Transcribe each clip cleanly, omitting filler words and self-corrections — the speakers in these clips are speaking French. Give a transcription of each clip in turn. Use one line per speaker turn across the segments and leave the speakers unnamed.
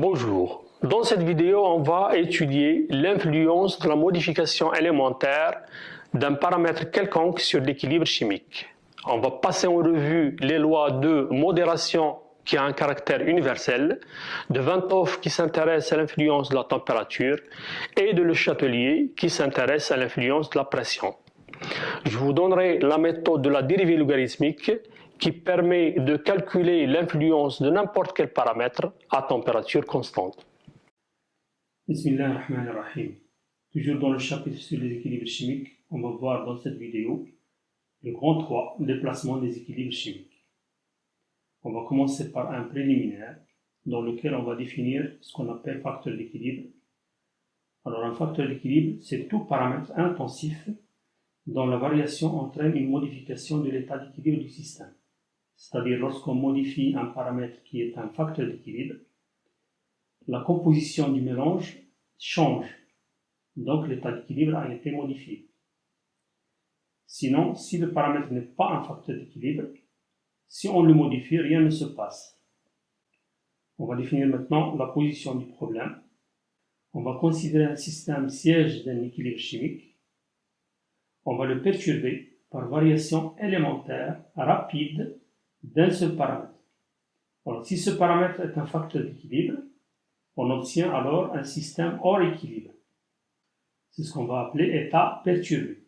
Bonjour, dans cette vidéo on va étudier l'influence de la modification élémentaire d'un paramètre quelconque sur l'équilibre chimique. On va passer en revue les lois de modération qui a un caractère universel, de Van 't Hoff qui s'intéresse à l'influence de la température et de Le Chatelier qui s'intéresse à l'influence de la pression. Je vous donnerai la méthode de la dérivée logarithmique qui permet de calculer l'influence de n'importe quel paramètre à température constante.
Bismillah ar-Rahman ar-Rahim. Toujours dans le chapitre sur les équilibres chimiques, on va voir dans cette vidéo le grand 3, déplacement des équilibres chimiques. On va commencer par un préliminaire dans lequel on va définir ce qu'on appelle facteur d'équilibre. Alors un facteur d'équilibre, c'est tout paramètre intensif dont la variation entraîne une modification de l'état d'équilibre du système. C'est-à-dire lorsqu'on modifie un paramètre qui est un facteur d'équilibre, la composition du mélange change, donc l'état d'équilibre a été modifié. Sinon, si le paramètre n'est pas un facteur d'équilibre, si on le modifie, rien ne se passe. On va définir maintenant la position du problème. On va considérer un système siège d'un équilibre chimique. On va le perturber par variation élémentaire rapide d'un seul paramètre. Alors, si ce paramètre est un facteur d'équilibre, on obtient alors un système hors équilibre. C'est ce qu'on va appeler état perturbé.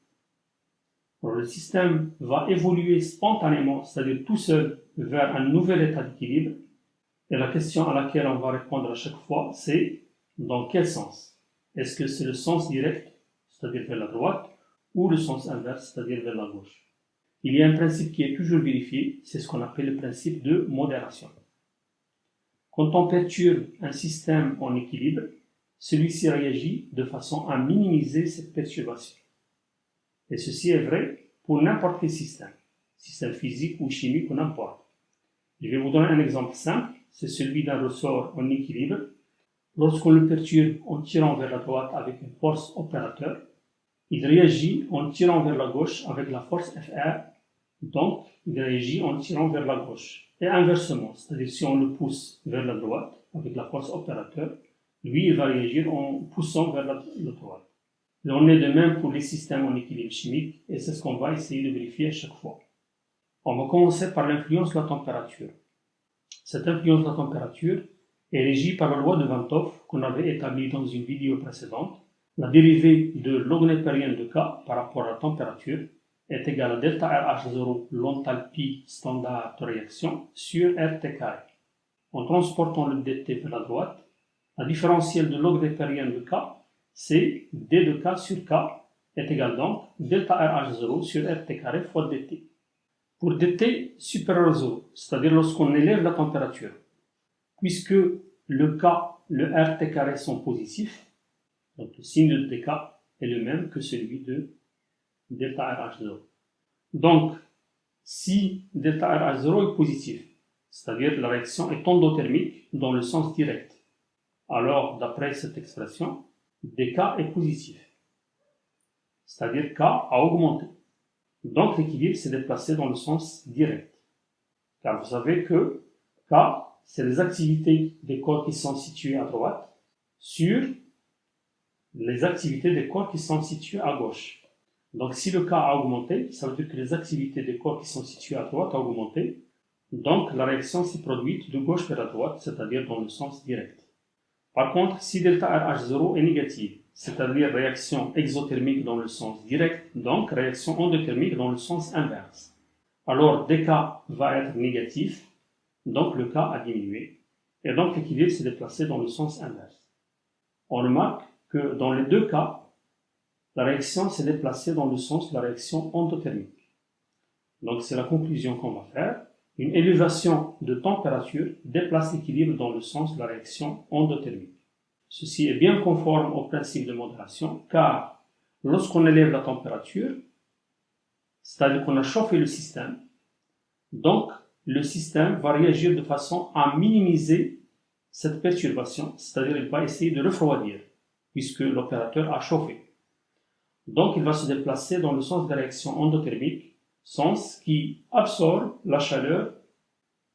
Alors, le système va évoluer spontanément, c'est-à-dire tout seul, vers un nouvel état d'équilibre. Et la question à laquelle on va répondre à chaque fois, c'est dans quel sens? Est-ce que c'est le sens direct, c'est-à-dire vers la droite, ou le sens inverse, c'est-à-dire vers la gauche? Il y a un principe qui est toujours vérifié, c'est ce qu'on appelle le principe de modération. Quand on perturbe un système en équilibre, celui-ci réagit de façon à minimiser cette perturbation. Et ceci est vrai pour n'importe quel système physique ou chimique ou n'importe. Je vais vous donner un exemple simple, c'est celui d'un ressort en équilibre. Lorsqu'on le perturbe en tirant vers la droite avec une force opérateur, il réagit en tirant vers la gauche avec la force Fr, donc il réagit en tirant vers la gauche. Et inversement, c'est-à-dire si on le pousse vers la droite avec la force opérateur, lui il va réagir en poussant vers la droite. Et on est de même pour les systèmes en équilibre chimique, et c'est ce qu'on va essayer de vérifier à chaque fois. On va commencer par l'influence de la température. Cette influence de la température est régie par la loi de Van 't Hoff qu'on avait établie dans une vidéo précédente. La dérivée de log népérien de K par rapport à la température est égale à delta RH0 l'enthalpie standard de réaction sur RT carré. En transportant le dt vers la droite, la différentielle de log népérien de K, c'est d de K sur K est égal donc delta RH0 sur RT carré fois dt. Pour dt supérieur à 0, c'est-à-dire lorsqu'on élève la température, puisque le K, le RT carré sont positifs, donc le signe de dk est le même que celui de delta RH0. Donc, si delta RH0 est positif, c'est-à-dire la réaction est endothermique dans le sens direct, alors d'après cette expression, dk est positif, c'est-à-dire k a augmenté. Donc l'équilibre s'est déplacé dans le sens direct. Car vous savez que k, c'est les activités des corps qui sont situés à droite sur les activités des corps qui sont situés à gauche. Donc si le K a augmenté, ça veut dire que les activités des corps qui sont situés à droite ont augmenté. Donc la réaction s'est produite de gauche vers la droite, c'est-à-dire dans le sens direct. Par contre, si delta RH0 est négative, c'est-à-dire réaction exothermique dans le sens direct, donc réaction endothermique dans le sens inverse, alors dk va être négatif, donc le K a diminué, et donc l'équilibre s'est déplacé dans le sens inverse. On remarque que dans les deux cas, la réaction s'est déplacée dans le sens de la réaction endothermique. Donc c'est la conclusion qu'on va faire. Une élévation de température déplace l'équilibre dans le sens de la réaction endothermique. Ceci est bien conforme au principe de modération, car lorsqu'on élève la température, c'est-à-dire qu'on a chauffé le système, donc le système va réagir de façon à minimiser cette perturbation, c'est-à-dire il va essayer de refroidir, puisque l'opérateur a chauffé. Donc il va se déplacer dans le sens de la réaction endothermique, sens qui absorbe la chaleur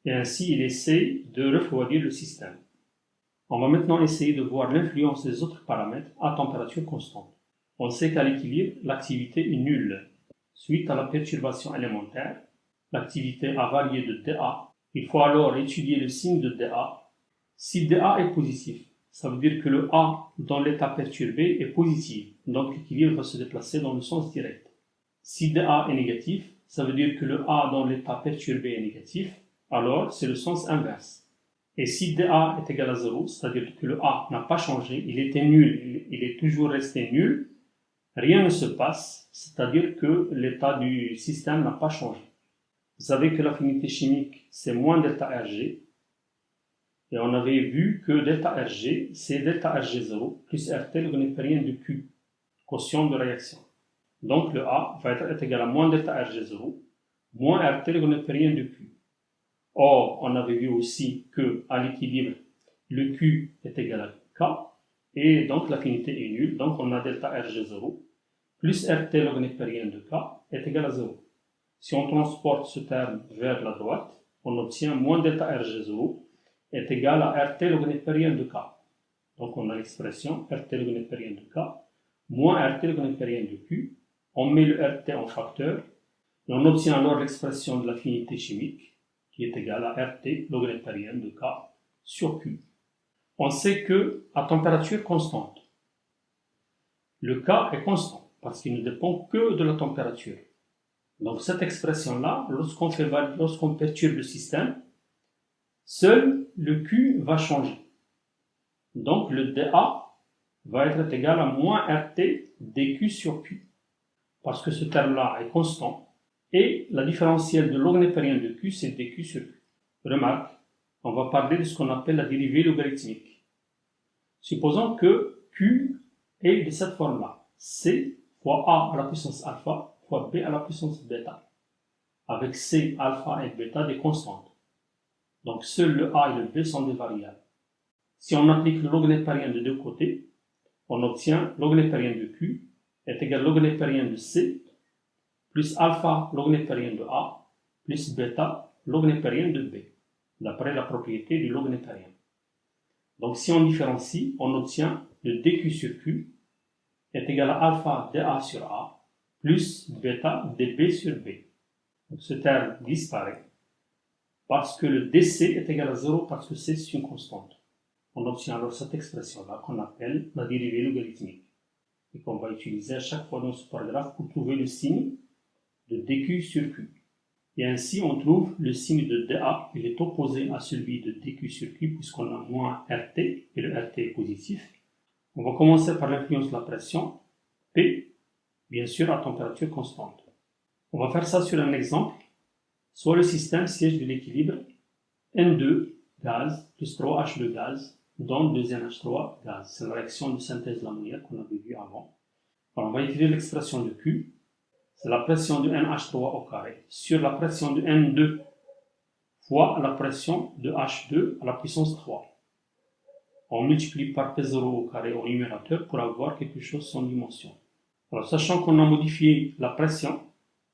et ainsi il essaie de refroidir le système. On va maintenant essayer de voir l'influence des autres paramètres à température constante. On sait qu'à l'équilibre, l'activité est nulle. Suite à la perturbation élémentaire, l'activité a varié de dA. Il faut alors étudier le signe de dA. Si dA est positif, ça veut dire que le A dans l'état perturbé est positif, donc l'équilibre va se déplacer dans le sens direct. Si dA est négatif, ça veut dire que le A dans l'état perturbé est négatif, alors c'est le sens inverse. Et si dA est égal à 0, c'est-à-dire que le A n'a pas changé, il était nul, il est toujours resté nul, rien ne se passe, c'est-à-dire que l'état du système n'a pas changé. Vous savez que l'affinité chimique, c'est moins delta Rg, et on avait vu que delta Rg, c'est delta Rg0 plus RT log népérien de Q, quotient de réaction. Donc le A va être égal à moins delta Rg0, moins RT log népérien de Q. Or, on avait vu aussi qu'à l'équilibre, le Q est égal à K, et donc l'affinité est nulle, donc on a delta Rg0 plus RT log népérien de K est égal à 0. Si on transporte ce terme vers la droite, on obtient moins delta Rg0 est égal à RT log népérien de K. Donc on a l'expression RT log népérien de K moins RT log népérien de Q. On met le RT en facteur et on obtient alors l'expression de l'affinité chimique qui est égale à RT log népérien de K sur Q. On sait que à température constante, le K est constant parce qu'il ne dépend que de la température. Donc cette expression-là, lorsqu'on perturbe le système, seul le Q va changer. Donc le dA va être égal à moins RT dQ sur Q. Parce que ce terme-là est constant. Et la différentielle de log népérien de Q, c'est dQ sur Q. Remarque, on va parler de ce qu'on appelle la dérivée logarithmique. Supposons que Q est de cette forme-là. C fois A à la puissance alpha fois B à la puissance bêta. Avec C, alpha et bêta des constantes. Donc seuls le A et le B sont des variables. Si on applique le log népérien de deux côtés, on obtient log népérien de Q est égal à log népérien de C plus alpha log népérien de A plus bêta log népérien de B, d'après la propriété du log népérien. Donc si on différencie, on obtient le dQ sur Q est égal à alpha dA sur A plus bêta dB sur B. Donc ce terme disparaît parce que le dC est égal à 0 parce que C c'est une constante. On obtient alors cette expression-là qu'on appelle la dérivée logarithmique et qu'on va utiliser à chaque fois dans ce paragraphe pour trouver le signe de dQ sur Q. Et ainsi on trouve le signe de dA, il est opposé à celui de dQ sur Q puisqu'on a moins RT et le RT est positif. On va commencer par l'influence de la pression P, bien sûr à température constante. On va faire ça sur un exemple. Soit le système siège de l'équilibre N2 gaz plus 3H2 gaz donne 2NH3 gaz. C'est la réaction de synthèse de l'ammoniac qu'on avait vu avant. Alors on va écrire l'expression de Q. C'est la pression de NH3 au carré sur la pression de N2 fois la pression de H2 à la puissance 3. On multiplie par P0 au carré au numérateur pour avoir quelque chose sans dimension. Alors sachant qu'on a modifié la pression,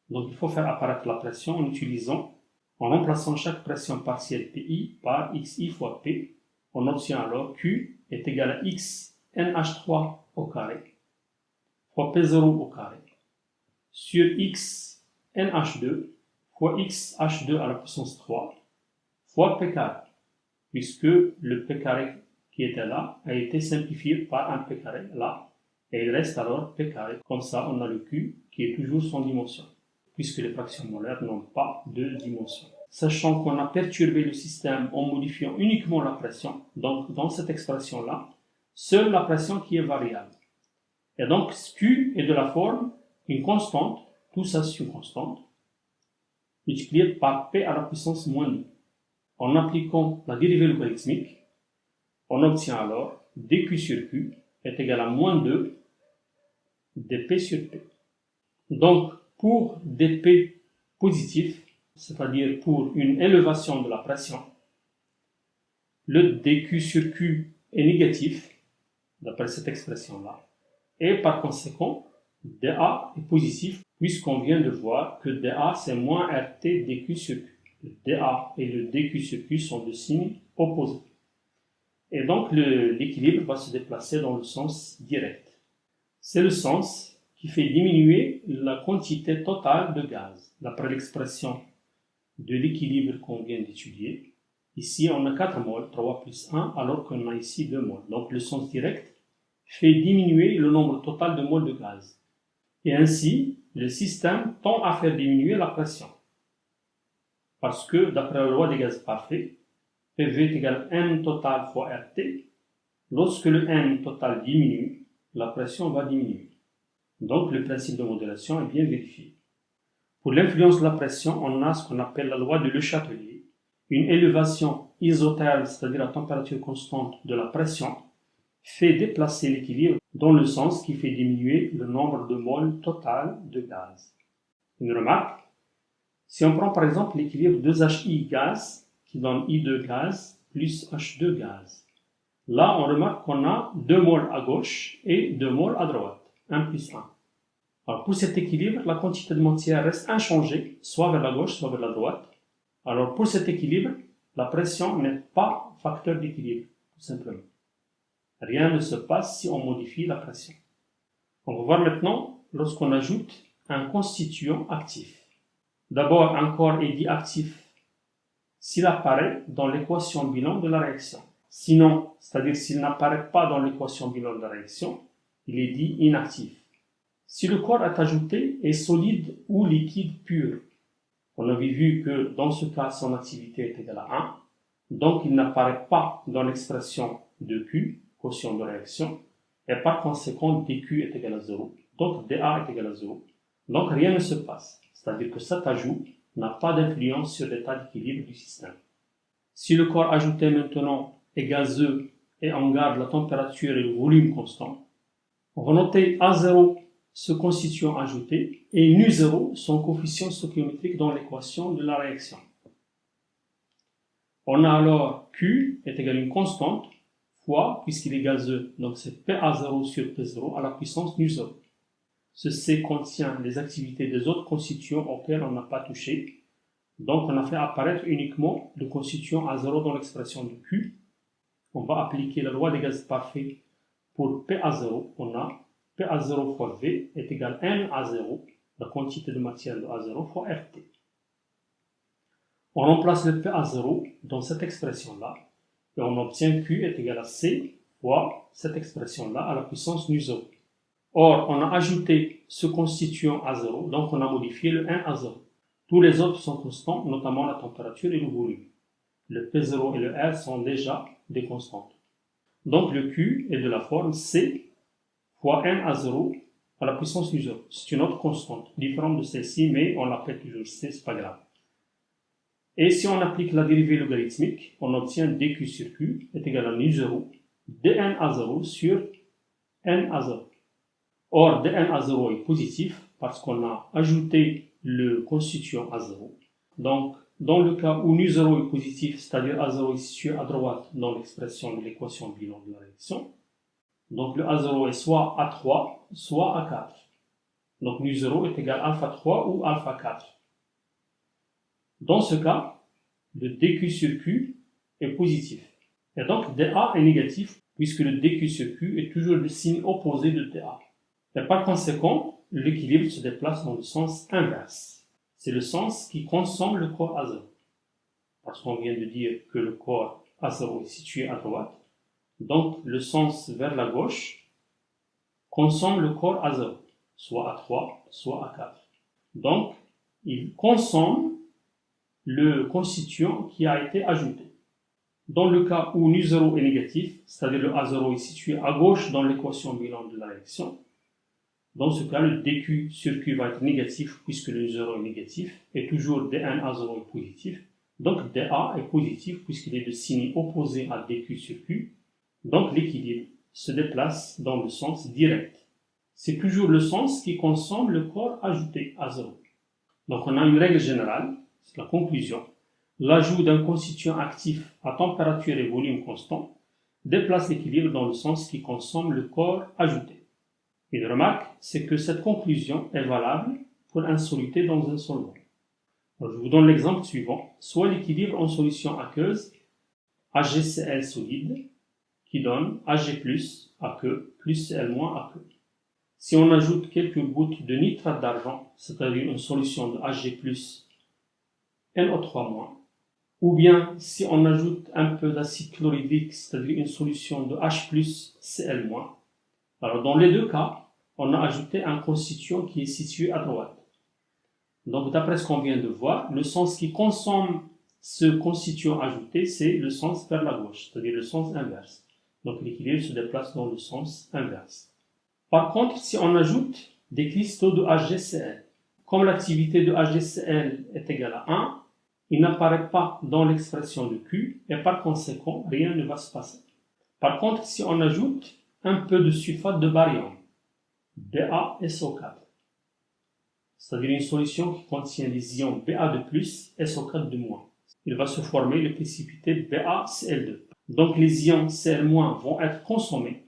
donc il faut faire apparaître la pression en remplaçant chaque pression partielle PI par XI fois P. On obtient alors Q est égal à X NH3 au carré fois P0 au carré sur X NH2 fois X H2 à la puissance 3 fois P carré, puisque le P carré qui était là a été simplifié par un P carré là, et il reste alors P carré. Comme ça, on a le Q qui est toujours sans dimension, puisque les fractions molaires n'ont pas de dimension. Sachant qu'on a perturbé le système en modifiant uniquement la pression, donc dans cette expression-là, seule la pression qui est variable. Et donc Q est de la forme une constante, tout ça c'est une constante, multipliée par P à la puissance moins 2. En appliquant la dérivée logarithmique, on obtient alors dQ sur Q est égal à moins 2 dP sur P. Donc, pour dP positif, c'est-à-dire pour une élévation de la pression, le dQ sur Q est négatif, d'après cette expression-là, et par conséquent, dA est positif, puisqu'on vient de voir que dA c'est moins RT dQ sur Q. Le dA et le dQ sur Q sont de signes opposés. Et donc l'équilibre va se déplacer dans le sens direct. C'est le sens qui fait diminuer la quantité totale de gaz. D'après l'expression de l'équilibre qu'on vient d'étudier, ici on a 4 moles, 3 plus 1, alors qu'on a ici 2 moles. Donc le sens direct fait diminuer le nombre total de moles de gaz. Et ainsi, le système tend à faire diminuer la pression. Parce que, d'après la loi des gaz parfaits, PV est égal à N total fois RT. Lorsque le N total diminue, la pression va diminuer. Donc, le principe de modulation est bien vérifié. Pour l'influence de la pression, on a ce qu'on appelle la loi de Le Chatelier. Une élévation isotherme, c'est-à-dire à température constante de la pression, fait déplacer l'équilibre dans le sens qui fait diminuer le nombre de moles total de gaz. Une remarque, si on prend par exemple l'équilibre 2HI gaz qui donne I2 gaz plus H2 gaz, là on remarque qu'on a 2 moles à gauche et 2 moles à droite, 1 plus 1. Alors pour cet équilibre, la quantité de matière reste inchangée, soit vers la gauche, soit vers la droite. Alors pour cet équilibre, la pression n'est pas facteur d'équilibre, tout simplement. Rien ne se passe si on modifie la pression. On va voir maintenant lorsqu'on ajoute un constituant actif. D'abord, un corps est dit actif s'il apparaît dans l'équation bilan de la réaction. Sinon, c'est-à-dire s'il n'apparaît pas dans l'équation bilan de la réaction, il est dit inactif. Si le corps est ajouté est solide ou liquide pur, on avait vu que dans ce cas, son activité est égale à 1, donc il n'apparaît pas dans l'expression de Q, quotient de réaction, et par conséquent dQ est égal à 0, donc dA est égal à 0, donc rien ne se passe, c'est-à-dire que cet ajout n'a pas d'influence sur l'état d'équilibre du système. Si le corps ajouté maintenant est gazeux et on garde la température et le volume constant, on va noter A0 ce constituant ajouté et nu0 son coefficient stoichiométrique dans l'équation de la réaction. On a alors Q est égal à une constante fois, puisqu'il est gazeux, donc c'est PA0 sur P0 à la puissance nu0. Ce C contient les activités des autres constituants auxquels on n'a pas touché. Donc on a fait apparaître uniquement le constituant A0 dans l'expression de Q. On va appliquer la loi des gaz parfaits pour PA0. On a PA0 fois V est égal à NA0, la quantité de matière de A0 fois RT. On remplace le PA0 dans cette expression-là et on obtient Q est égal à C fois cette expression-là à la puissance nu0. Or, on a ajouté ce constituant A0, donc on a modifié le N à 0. Tous les autres sont constants, notamment la température et le volume. Le P0 et le R sont déjà des constantes. Donc le Q est de la forme C fois N à 0 à la puissance nu0. C'est une autre constante, différente de celle-ci, mais on l'appelle toujours C, c'est pas grave. Et si on applique la dérivée logarithmique, on obtient dQ sur Q est égal à nu0 dN à 0 sur N à 0. Or, dN à 0 est positif parce qu'on a ajouté le constituant à 0. Donc, dans le cas où nu0 est positif, c'est-à-dire A0 est situé à droite dans l'expression de l'équation bilan de la réaction, donc le A0 est soit A3, soit A4. Donc nu0 est égal à alpha3 ou alpha4. Dans ce cas, le dQ sur Q est positif. Et donc dA est négatif puisque le dQ sur Q est toujours le signe opposé de dA. Et par conséquent, l'équilibre se déplace dans le sens inverse. C'est le sens qui consomme le corps A0. Parce qu'on vient de dire que le corps A0 est situé à droite. Donc le sens vers la gauche consomme le corps A0, soit A3, soit A4. Donc il consomme le constituant qui a été ajouté. Dans le cas où nu0 est négatif, c'est-à-dire le A0 est situé à gauche dans l'équation bilan de la réaction, dans ce cas, le dQ sur Q va être négatif puisque le nu0 est négatif et toujours dN A0 est positif. Donc dA est positif puisqu'il est de signe opposé à dQ sur Q. Donc l'équilibre se déplace dans le sens direct. C'est toujours le sens qui consomme le corps ajouté A0. Donc on a une règle générale, c'est la conclusion. L'ajout d'un constituant actif à température et volume constant déplace l'équilibre dans le sens qui consomme le corps ajouté. Une remarque, c'est que cette conclusion est valable pour un soluté dans un solvant. Alors, je vous donne l'exemple suivant. Soit l'équilibre en solution aqueuse, HgCl solide, qui donne Hg plus Aq plus Cl moins Aq. Si on ajoute quelques gouttes de nitrate d'argent, c'est-à-dire une solution de Hg plus NO3-, ou bien si on ajoute un peu d'acide chlorhydrique, c'est-à-dire une solution de H plus Cl-, alors dans les deux cas, on a ajouté un constituant qui est situé à droite. Donc d'après ce qu'on vient de voir, le sens qui consomme ce constituant ajouté, c'est le sens vers la gauche, c'est-à-dire le sens inverse. Donc l'équilibre se déplace dans le sens inverse. Par contre, si on ajoute des cristaux de HgCl, comme l'activité de HgCl est égale à 1, il n'apparaît pas dans l'expression de Q et par conséquent, rien ne va se passer. Par contre, si on ajoute un peu de sulfate de baryum, BaSO4, c'est-à-dire une solution qui contient les ions Ba de plus et SO4 de moins, il va se former le précipité BaCl2. Donc les ions Cl- vont être consommés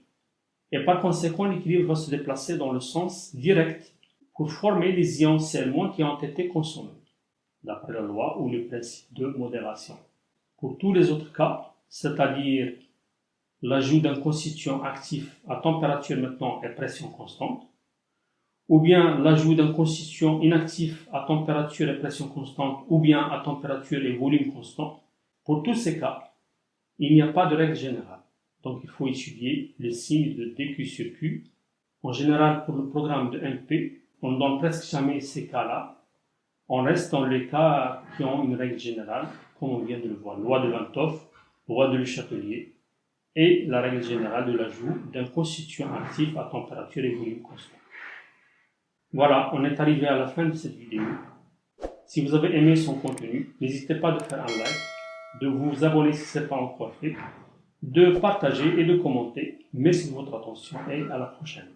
et par conséquent l'équilibre va se déplacer dans le sens direct pour former les ions Cl- qui ont été consommés, d'après la loi ou le principe de modération. Pour tous les autres cas, c'est-à-dire l'ajout d'un constituant actif à température maintenant et pression constante, ou bien l'ajout d'un constituant inactif à température et pression constante, ou bien à température et volume constant, pour tous ces cas, il n'y a pas de règle générale. Donc il faut étudier le signe de dQ sur Q. En général, pour le programme de MP, on ne donne presque jamais ces cas-là. On reste dans les cas qui ont une règle générale, comme on vient de le voir, loi de Van 't Hoff, loi de Le Chatelier, et la règle générale de l'ajout d'un constituant actif à température et volume constant. Voilà, on est arrivé à la fin de cette vidéo. Si vous avez aimé son contenu, n'hésitez pas de faire un like, de vous abonner si ce n'est pas encore fait, de partager et de commenter. Merci de votre attention et à la prochaine.